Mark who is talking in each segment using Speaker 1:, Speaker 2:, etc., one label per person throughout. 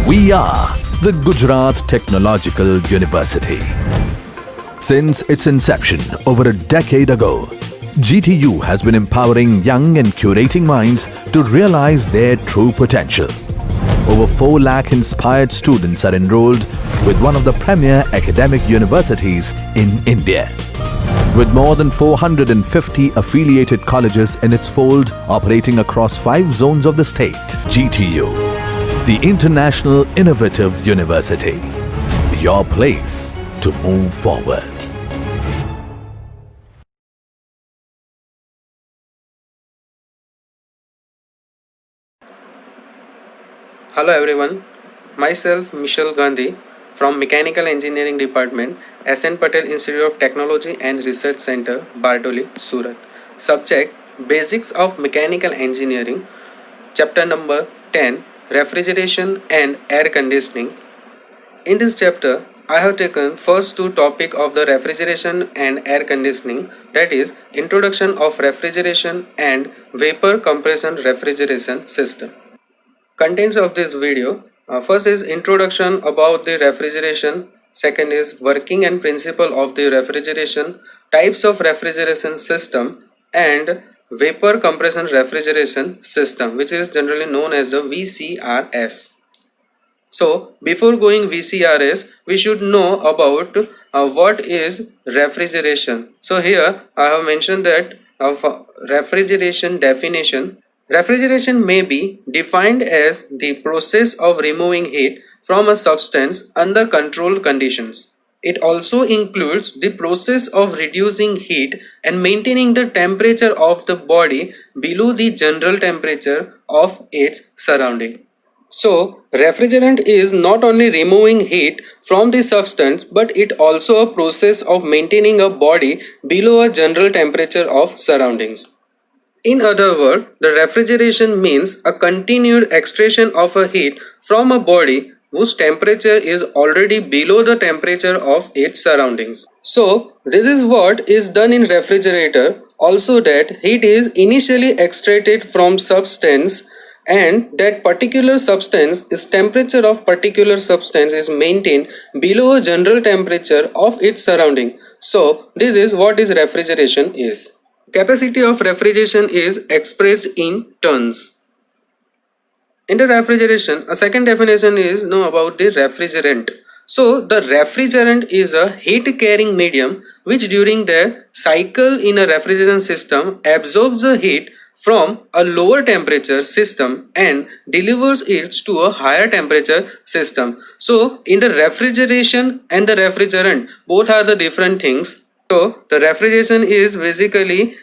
Speaker 1: We are the Gujarat Technological University. Since its inception over a decade ago, GTU has been empowering young and curating minds to realize their true potential. Over 4 lakh inspired students are enrolled with one of the premier academic universities in India. With more than 450 affiliated colleges in its fold operating across 5 zones of the state, GTU, the International Innovative University, your place to move forward.
Speaker 2: Hello everyone, myself Michelle Gandhi from Mechanical Engineering Department, SN Patel Institute of Technology and Research Center, Bardoli, Surat. Subject Basics of Mechanical Engineering, Chapter number 10, Refrigeration and Air Conditioning. In this chapter, I have taken first 2 topics of the refrigeration and air conditioning, that is introduction of refrigeration and vapor compression refrigeration system. Contents of this video, first is introduction about the refrigeration, second is working and principle of the refrigeration, types of refrigeration system, and vapor compression refrigeration system, which is generally known as the VCRS. So before going VCRS, we should know about what is refrigeration. So here I have mentioned that of refrigeration definition. Refrigeration may be defined as the process of removing heat from a substance under controlled conditions. It also includes the process of reducing heat and maintaining the temperature of the body below the general temperature of its surrounding. So, refrigerant is not only removing heat from the substance, but it also a process of maintaining a body below a general temperature of surroundings. In other words, the refrigeration means a continued extraction of a heat from a body whose temperature is already below the temperature of its surroundings. So, this is what is done in refrigerator. Also that heat is initially extracted from substance and that particular substance is temperature of particular substance is maintained below a general temperature of its surrounding. So, this is what is refrigeration is. Capacity of refrigeration is expressed in tons. In the refrigeration, a second definition is about the refrigerant. So the refrigerant is a heat carrying medium which during the cycle in a refrigeration system absorbs the heat from a lower temperature system and delivers it to a higher temperature system. So in the refrigeration and the refrigerant, both are the different things. So the refrigeration is basically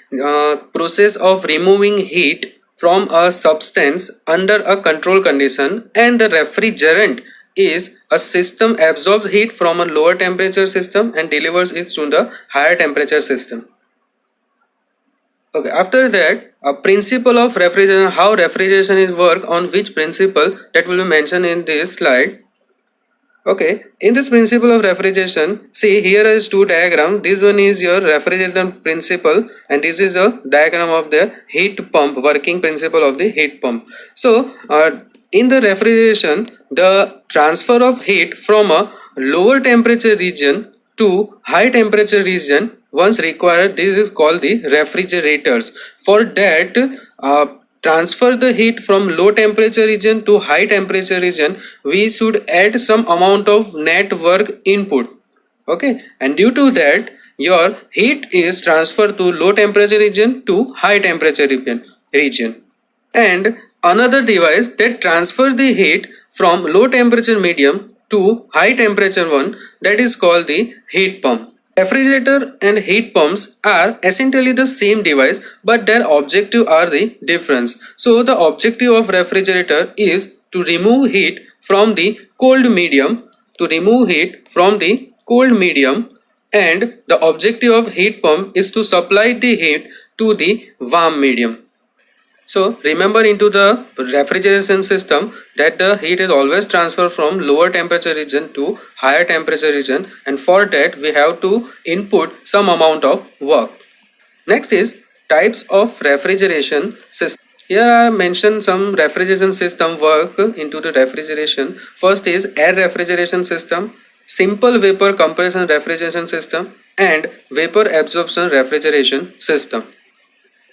Speaker 2: process of removing heat from a substance under a control condition, and the refrigerant is a system absorbs heat from a lower temperature system and delivers it to the higher temperature system. Okay, after that, a principle of refrigeration, how refrigeration is work, on which principle, that will be mentioned in this slide. Okay, in this principle of refrigeration, see here is 2 diagrams. This one is your refrigerant principle and this is a diagram of the heat pump, working principle of the heat pump. So in the refrigeration, the transfer of heat from a lower temperature region to high temperature region once required, this is called the refrigerators. For that, transfer the heat from low temperature region to high temperature region, we should add some amount of net work input. Okay, and due to that your heat is transferred to low temperature region to high temperature region. And another device that transfer the heat from low temperature medium to high temperature one, that is called the heat pump. Refrigerator and heat pumps are essentially the same device, but their objective are the difference. So the objective of refrigerator is to remove heat from the cold medium, and the objective of heat pump is to supply the heat to the warm medium. So remember, into the refrigeration system that the heat is always transferred from lower temperature region to higher temperature region, and for that we have to input some amount of work. Next is types of refrigeration system. Here are mentioned some refrigeration system work into the refrigeration. First is air refrigeration system, simple vapor compression refrigeration system, and vapor absorption refrigeration system.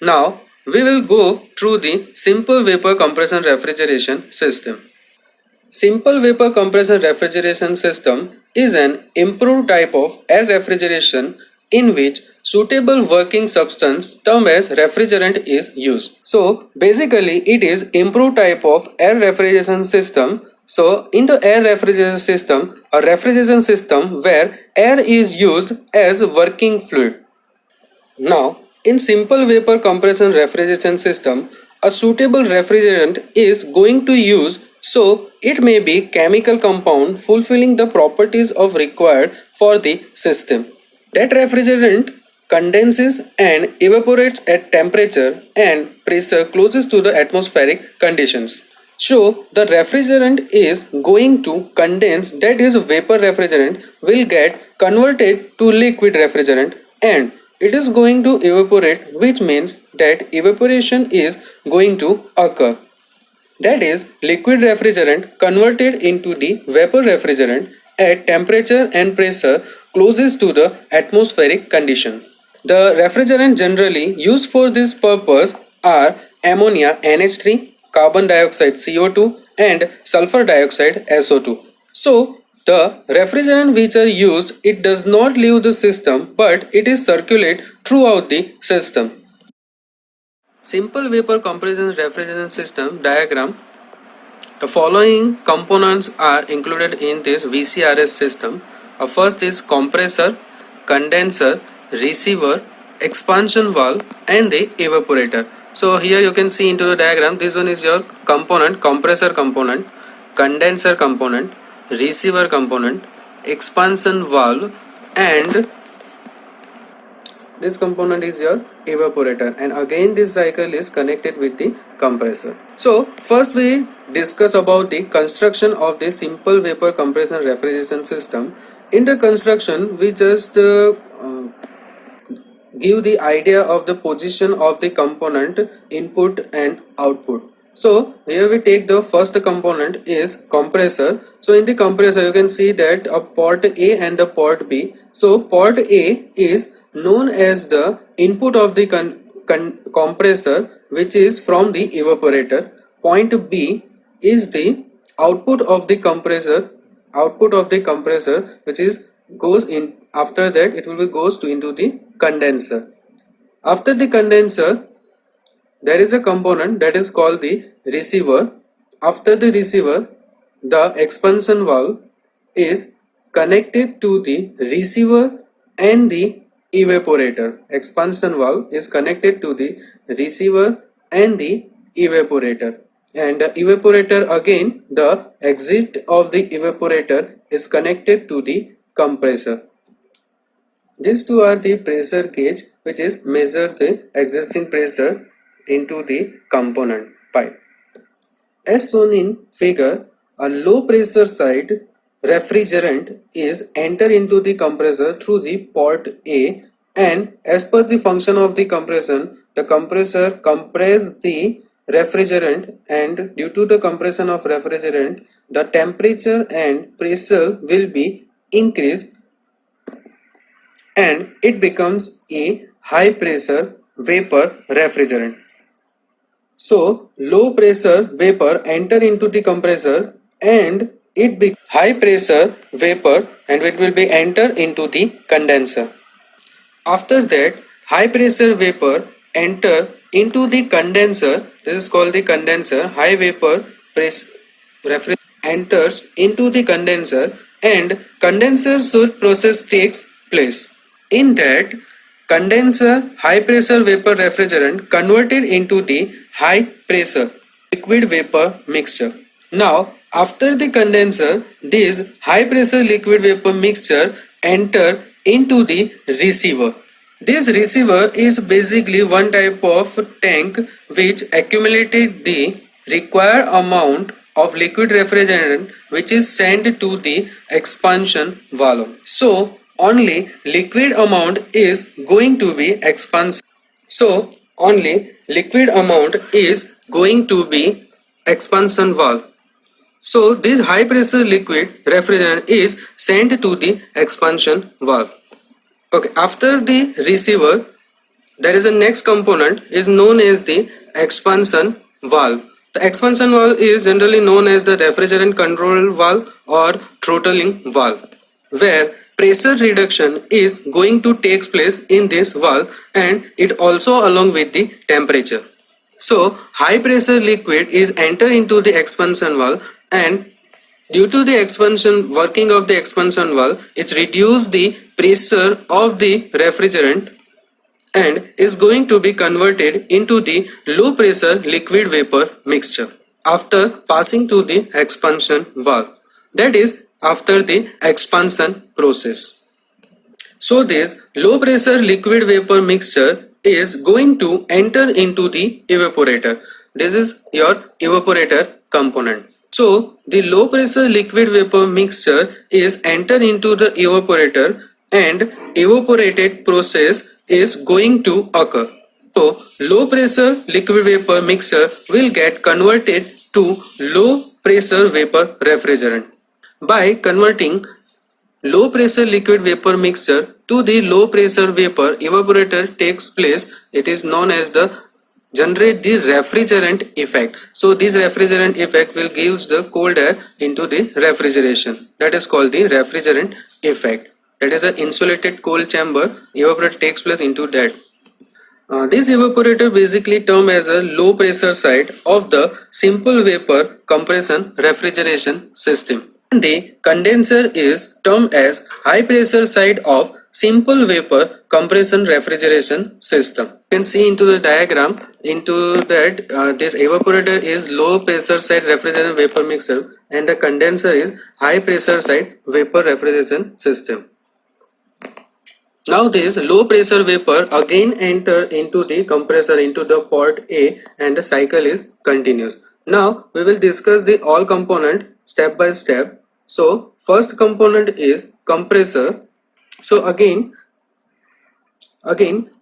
Speaker 2: Now we will go through the simple vapor compression refrigeration system. Simple vapor compression refrigeration system is an improved type of air refrigeration in which suitable working substance termed as refrigerant is used. So basically it is improved type of air refrigeration system. So in the air refrigeration system, a refrigeration system where air is used as working fluid. Now, in simple vapor compression refrigeration system, a suitable refrigerant is going to use, so it may be chemical compound fulfilling the properties of required for the system. That refrigerant condenses and evaporates at temperature and pressure closest to the atmospheric conditions. So the refrigerant is going to condense, that is vapor refrigerant will get converted to liquid refrigerant, and it is going to evaporate, which means that evaporation is going to occur. That is liquid refrigerant converted into the vapor refrigerant at temperature and pressure closest to the atmospheric condition. The refrigerant generally used for this purpose are ammonia NH3, carbon dioxide CO2 and sulfur dioxide SO2. So the refrigerant which are used, it does not leave the system but it is circulate throughout the system. Simple vapor compression refrigerant system diagram. The following components are included in this VCRS system. First is compressor, condenser, receiver, expansion valve and the evaporator. So here you can see into the diagram, this one is your component, compressor component, condenser component, receiver component, expansion valve, and this component is your evaporator, and again this cycle is connected with the compressor. So first we discuss about the construction of the simple vapor compression refrigeration system. In the construction we just give the idea of the position of the component input and output. So here we take the first component is compressor. So in the compressor you can see that a port A and the port B. So port A is known as the input of the compressor, which is from the evaporator. Point B is the output of the compressor, which is goes in, after that it will be goes to into the condenser. After the condenser there is a component that is called the receiver. After the receiver, the expansion valve is connected to the receiver and the evaporator. Expansion valve is connected to the receiver and the evaporator. And the evaporator, again the exit of the evaporator is connected to the compressor. These two are the pressure gauge, which is measure the existing pressure into the component pipe. As shown in figure, a low pressure side refrigerant is enter into the compressor through the port A, and as per the function of the compression, the compressor compresses the refrigerant, and due to the compression of refrigerant, the temperature and pressure will be increased and it becomes a high pressure vapor refrigerant. So low pressure vapor enter into the compressor and it be high pressure vapor and it will be enter into the condenser. After that, high pressure vapor enter into the condenser. This is called the condenser. High vapor refrigerant enters into the condenser and condenser should process takes place. In that condenser, high pressure vapor refrigerant converted into the high pressure liquid vapor mixture. Now after the condenser, this high pressure liquid vapor mixture enter into the receiver. This receiver is basically one type of tank which accumulated the required amount of liquid refrigerant which is sent to the expansion valve. So only liquid amount is going to be expanded. So only liquid amount is going to be expansion valve. So this high pressure liquid refrigerant is sent to the expansion valve. Okay, after the receiver, there is a next component is known as the expansion valve. The expansion valve is generally known as the refrigerant control valve or throttling valve, where pressure reduction is going to take place in this valve, and it also along with the temperature. So high pressure liquid is enter into the expansion valve, and due to the expansion working of the expansion valve, it reduce the pressure of the refrigerant and is going to be converted into the low pressure liquid vapor mixture after passing to the expansion valve, that is after the expansion process. So this low pressure liquid vapor mixture is going to enter into the evaporator. This is your evaporator component. So the low pressure liquid vapor mixture is enter into the evaporator, and evaporated process is going to occur. So low pressure liquid vapor mixture will get converted to low pressure vapor refrigerant. By converting low pressure liquid vapor mixture to the low pressure vapor evaporator takes place, it is known as the generate the refrigerant effect. So this refrigerant effect will gives the cold air into the refrigeration, that is called the refrigerant effect. That is an insulated cold chamber, evaporator takes place into that. This evaporator basically termed as a low pressure side of the simple vapor compression refrigeration system. And the condenser is termed as high pressure side of simple vapor compression refrigeration system. You can see into the diagram into that this evaporator is low pressure side refrigeration vapor mixer, and the condenser is high pressure side vapor refrigeration system. Now this low pressure vapor again enter into the compressor into the port A, and the cycle is continuous. Now we will discuss the all component step by step. So first component is compressor. So again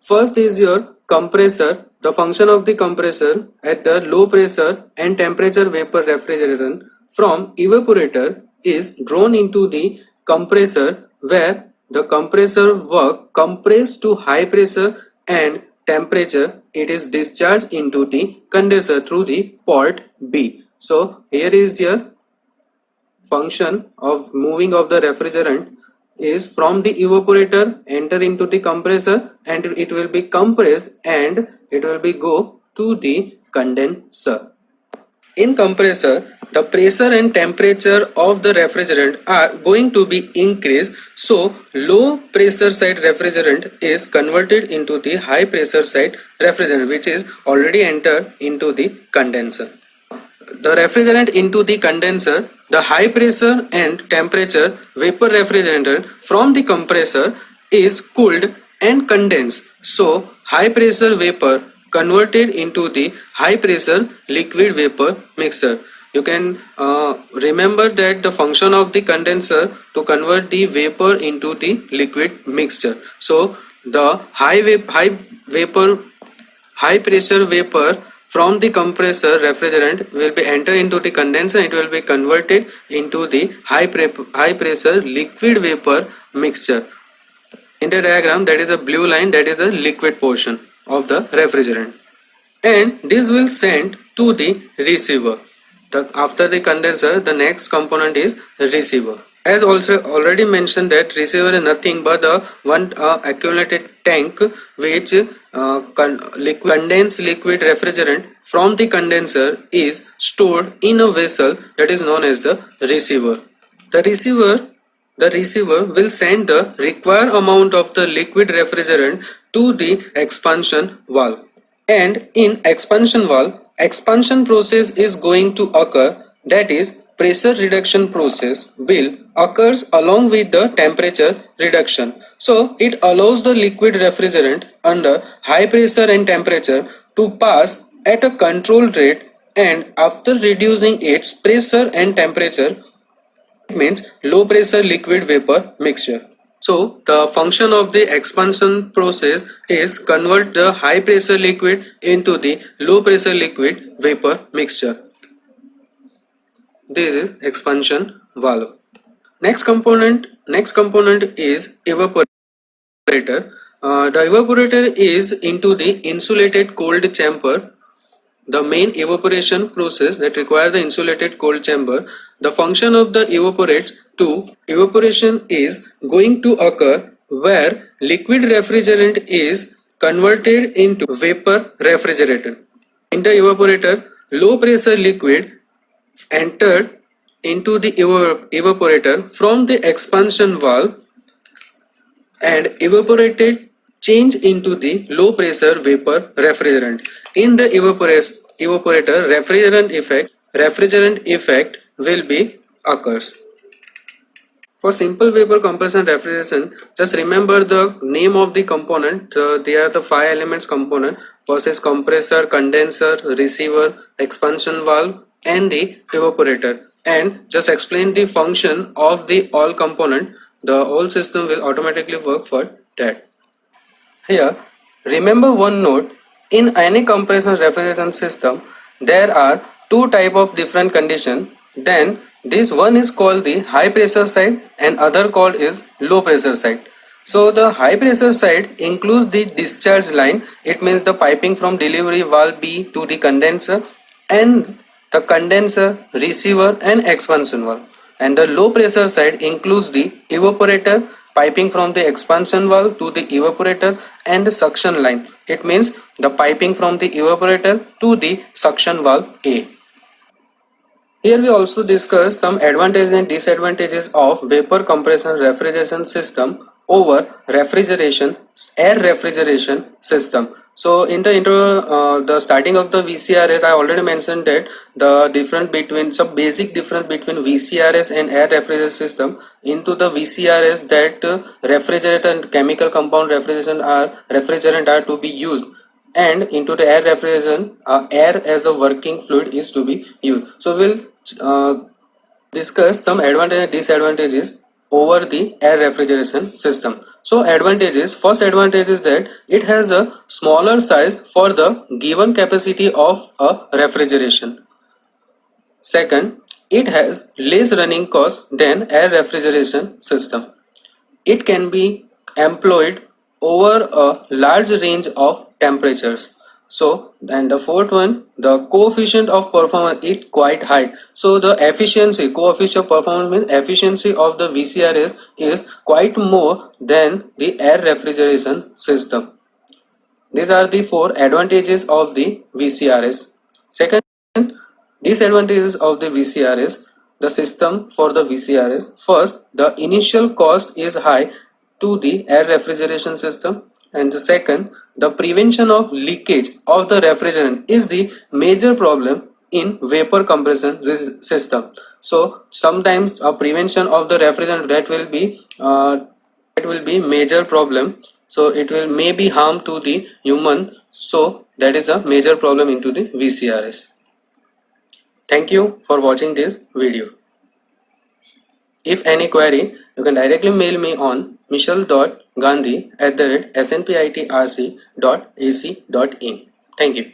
Speaker 2: first is your compressor. The function of the compressor at the low pressure and temperature vapor refrigeration from evaporator is drawn into the compressor, where the compressor work compressed to high pressure and temperature, it is discharged into the condenser through the port B. So here is the function of moving of the refrigerant is from the evaporator enter into the compressor, and it will be compressed and it will be go to the condenser. In compressor, the pressure and temperature of the refrigerant are going to be increased, so low pressure side refrigerant is converted into the high pressure side refrigerant, which is already entered into the condenser. The refrigerant into the condenser, the high pressure and temperature vapor refrigerant from the compressor is cooled and condensed, so high pressure vapor converted into the high pressure liquid vapor mixer. You can remember that the function of the condenser to convert the vapor into the liquid mixture. So the high pressure vapor from the compressor refrigerant will be enter into the condenser. It will be converted into the high pressure liquid vapor mixture. In the diagram, that is a blue line, that is a liquid portion of the refrigerant, and this will send to the receiver. After the condenser, the next component is receiver. As also already mentioned that receiver is nothing but a one accumulated tank which condensed liquid refrigerant from the condenser is stored in a vessel, that is known as the receiver. The receiver will send the required amount of the liquid refrigerant to the expansion valve, and in expansion valve, expansion process is going to occur, that is pressure reduction process will occurs along with the temperature reduction. So it allows the liquid refrigerant under high pressure and temperature to pass at a controlled rate, and after reducing its pressure and temperature, it means low pressure liquid vapor mixture. So the function of the expansion process is convert the high pressure liquid into the low pressure liquid vapor mixture. This is expansion valve. Next component is evaporator. The evaporator is into the insulated cold chamber. The main evaporation process that requires the insulated cold chamber. The function of the evaporation is going to occur where liquid refrigerant is converted into vapor refrigerant. In the evaporator, low pressure liquid entered into the evaporator from the expansion valve and evaporated change into the low pressure vapor refrigerant. In the evaporator, refrigerant effect will be occurs. For simple vapor compression refrigeration, just remember the name of the component. They are the 5 elements component. First is compressor, condenser, receiver, expansion valve and the evaporator. And just explain the function of the all component. The whole system will automatically work for that. Here, remember one note. In any compression refrigeration system, there are two type of different condition. Then this one is called the high pressure side and other called is low pressure side. So the high pressure side includes the discharge line. It means the piping from delivery valve B to the condenser and the condenser, receiver and expansion valve. And the low pressure side includes the evaporator, piping from the expansion valve to the evaporator and the suction line. It means the piping from the evaporator to the suction valve A. Here we also discuss some advantages and disadvantages of vapor compression refrigeration system over air refrigeration system. So in the intro, the starting of the VCRS, I already mentioned that some basic difference between VCRS and air refrigeration system. Into the VCRS, that refrigerator and chemical compound refrigerant are to be used, and into the air refrigeration, air as a working fluid is to be used. So we'll discuss some advantages and disadvantages over the air refrigeration system. So advantages, first advantage is that it has a smaller size for the given capacity of a refrigeration. Second, it has less running cost than air refrigeration system. It can be employed over a large range of temperatures. So, and the fourth one, the coefficient of performance is quite high. So the efficiency, coefficient of performance means efficiency of the VCRS is quite more than the air refrigeration system. These are the 4 advantages of the VCRS. Second, disadvantages of the VCRS, the system for the VCRS. First, the initial cost is high to the air refrigeration system, and the second, the prevention of leakage of the refrigerant is the major problem in vapor compression system. So sometimes a prevention of the refrigerant that will be major problem. So it will maybe harm to the human. So that is a major problem into the VCRS. Thank you for watching this video. If any query, you can directly mail me on michelle.gandhi@snpitrc.ac.in. Thank you.